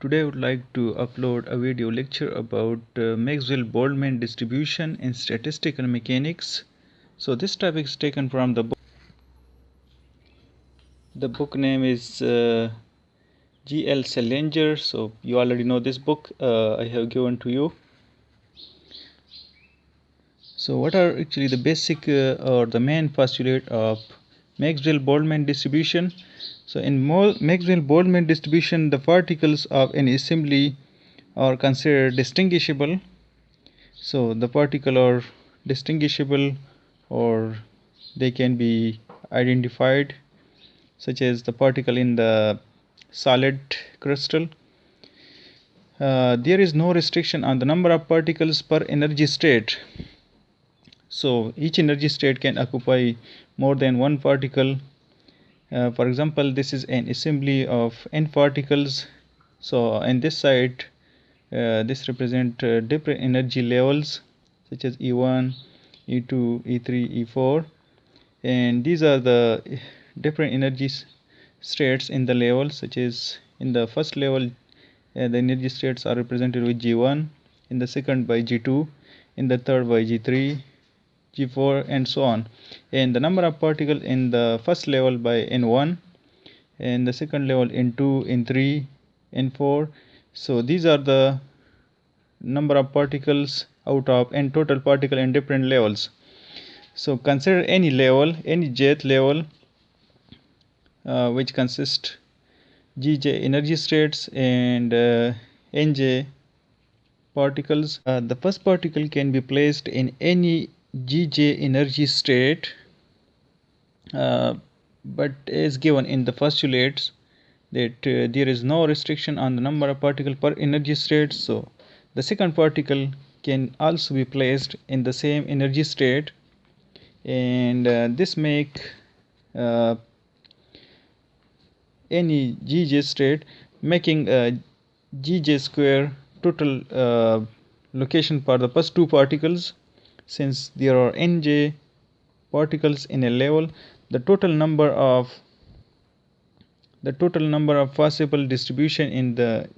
Today I would like to upload a video lecture about Maxwell-Boltzmann distribution in statistical mechanics. So this topic is taken from the book. The book name is G.L. Salinger. So you already know this book. I have given to you. So what are actually the basic or the main postulate of Maxwell-Boltzmann distribution? So in Maxwell-Boltzmann distribution, the particles of an assembly are considered distinguishable. So the particle are distinguishable, or they can be identified, such as the particle in the solid crystal. There is no restriction on the number of particles per energy state. So each energy state can occupy more than one particle. For example, this is an assembly of n particles. So on this side, this represent different energy levels such as E1, E2, E3, E4, and these are the different energy states in the level, such as in the first level the energy states are represented with G1, in the second by G2, in the third by G3, G4, and so on. And the number of particles in the first level by N1, and the second level N2, N3, N4. So these are the number of particles out of n total particle in different levels. So consider any level, any jth level, which consists Gj energy states and Nj particles. The first particle can be placed in any Gj energy state, but as given in the postulates that there is no restriction on the number of particles per energy state. So the second particle can also be placed in the same energy state, and this make any Gj state making Gj square total location for the first two particles. Since there are Nj particles in a level, the total number of possible distribution in the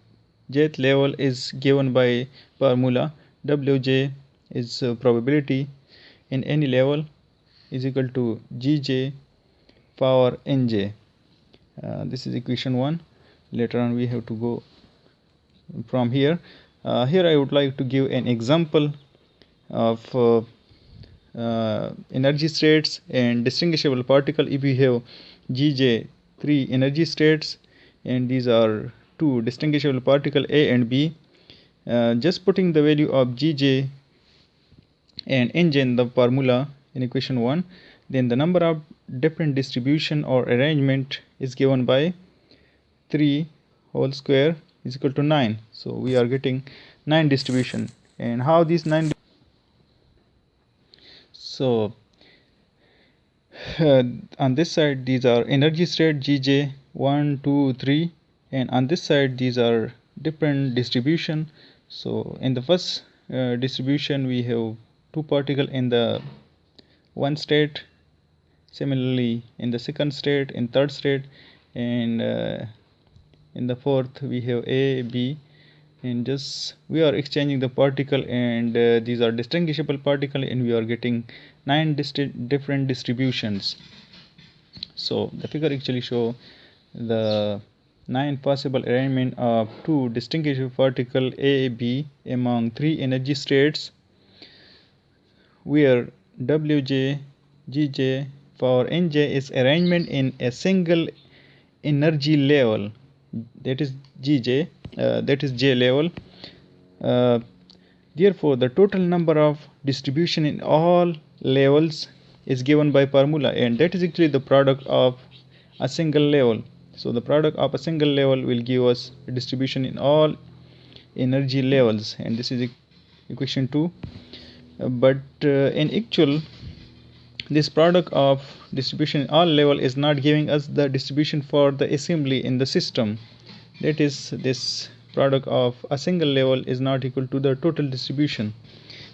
jth level is given by formula Wj is probability in any level is equal to Gj power Nj. This is equation 1. Later on we have to go from here. Here I would like to give an example of energy states and distinguishable particle. If we have Gj 3 energy states and these are two distinguishable particle A and B, just putting the value of Gj and Nj in the formula in equation 1, then the number of different distribution or arrangement is given by 3 whole square is equal to 9. So we are getting 9 distribution. And how these 9? So on this side these are energy state Gj 1, 2, 3, and on this side these are different distribution. So in the first distribution we have two particle in the one state, similarly in the second state, in third state, and in the fourth we have A, B, and just we are exchanging the particle, and these are distinguishable particle, and we are getting 9 different distributions. So the figure actually show the 9 possible arrangement of two distinguishable particle A, B among 3 energy states, where Wj, Gj, power Nj is arrangement in a single energy level, that is Gj, that is J level. Therefore the total number of distribution in all levels is given by formula, and that is actually the product of a single level. So the product of a single level will give us a distribution in all energy levels, and this is equation 2. But in actual, this product of distribution in all level is not giving us the distribution for the assembly in the system. That is, this product of a single level is not equal to the total distribution,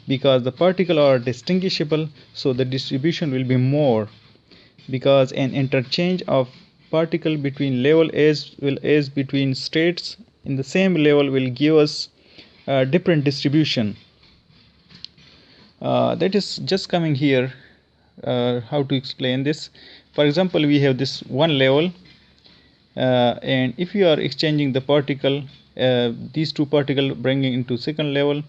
because the particle are distinguishable, so the distribution will be more, because an interchange of particle between level as well as between states in the same level will give us a different distribution. That is just coming here. How to explain this? For example, we have this one level, and if you are exchanging the particle, these two particles bringing into second level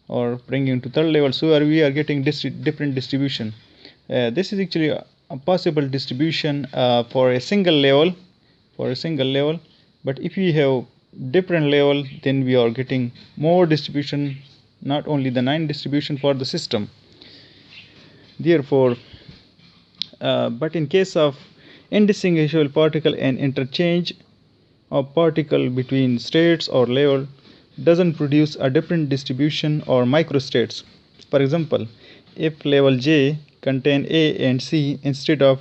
or bringing into third level, so we are getting different distribution. This is actually a possible distribution for a single level, but if we have different level, then we are getting more distribution, not only the 9 distribution for the system. Therefore, but in case of indistinguishable particle and interchange of particle between states or level doesn't produce a different distribution or microstates. For example, if level J contain A and C instead of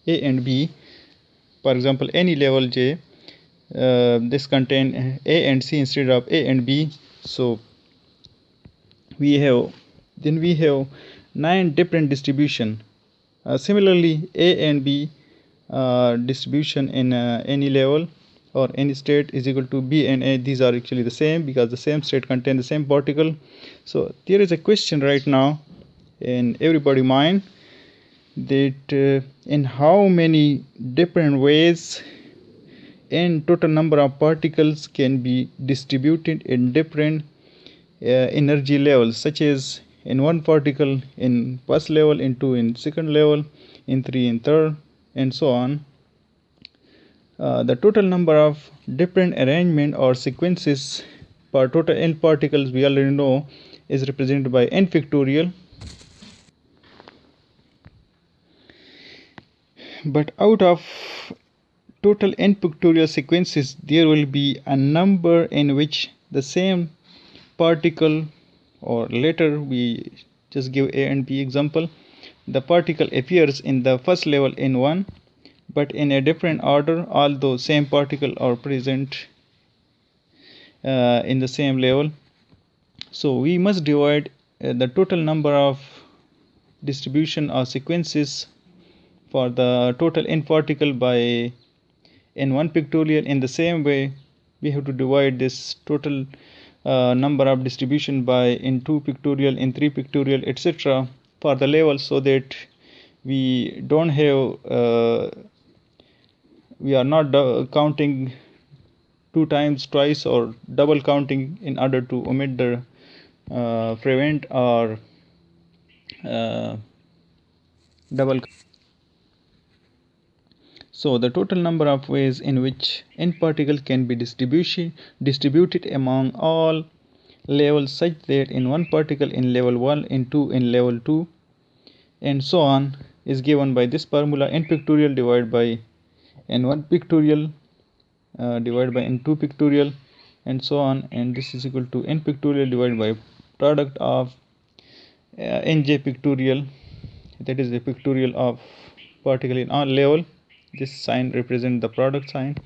A and B, for example any level J, this contain A and C instead of A and B, so we have 9 different distribution. Similarly, A and B distribution in any level or any state is equal to B and A. These are actually the same because the same state contain the same particle. So there is a question right now in everybody's mind that in how many different ways n total number of particles can be distributed in different energy levels, such as in one particle in first level, in two in second level, in three in third, and so on. The total number of different arrangement or sequences per total n particles we already know is represented by n factorial. But out of total n factorial sequences, there will be a number in which the same particle, or later we just give A and B example, the particle appears in the first level in 1, but in a different order, although same particle are present in the same level. So we must divide the total number of distribution or sequences for the total n particle by n1 pictorial. In the same way, we have to divide this total number of distribution by n2 pictorial, n3 pictorial, etc. for the level, so that we don't have we are not counting two times twice or double counting in order to omit the prevent or double. So the total number of ways in which n particle can be distributed among all levels, such that in one particle in level 1, in 2 in level 2, and so on, is given by this formula: n pictorial divided by n1 pictorial divided by n2 pictorial, and so on, and this is equal to n pictorial divided by product of nj pictorial, that is the pictorial of particle in all level. This sign represents the product sign.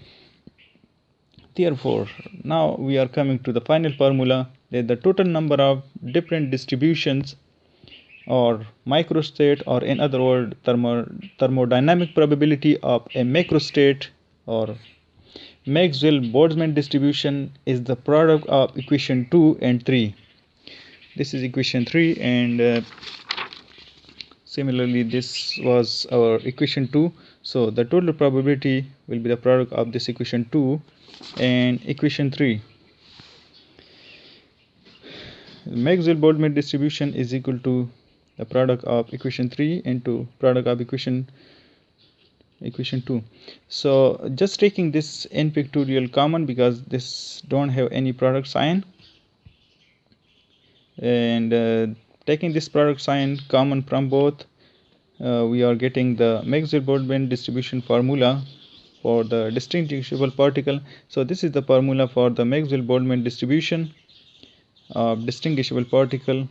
Therefore, now we are coming to the final formula, that the total number of different distributions or microstate, or in other words thermodynamic probability of a macrostate or Maxwell Boltzmann distribution, is the product of equation 2 and 3. This is equation 3, and similarly this was our equation 2. So the total probability will be the product of this equation 2 and equation 3. Maxwell Boltzmann distribution is equal to the product of equation 3 into product of equation 2. So just taking this n pictorial common, because this don't have any product sign, and taking this product sign common from both, we are getting the Maxwell Boltzmann distribution formula for the distinguishable particle. So this is the formula for the Maxwell Boltzmann distribution of distinguishable particle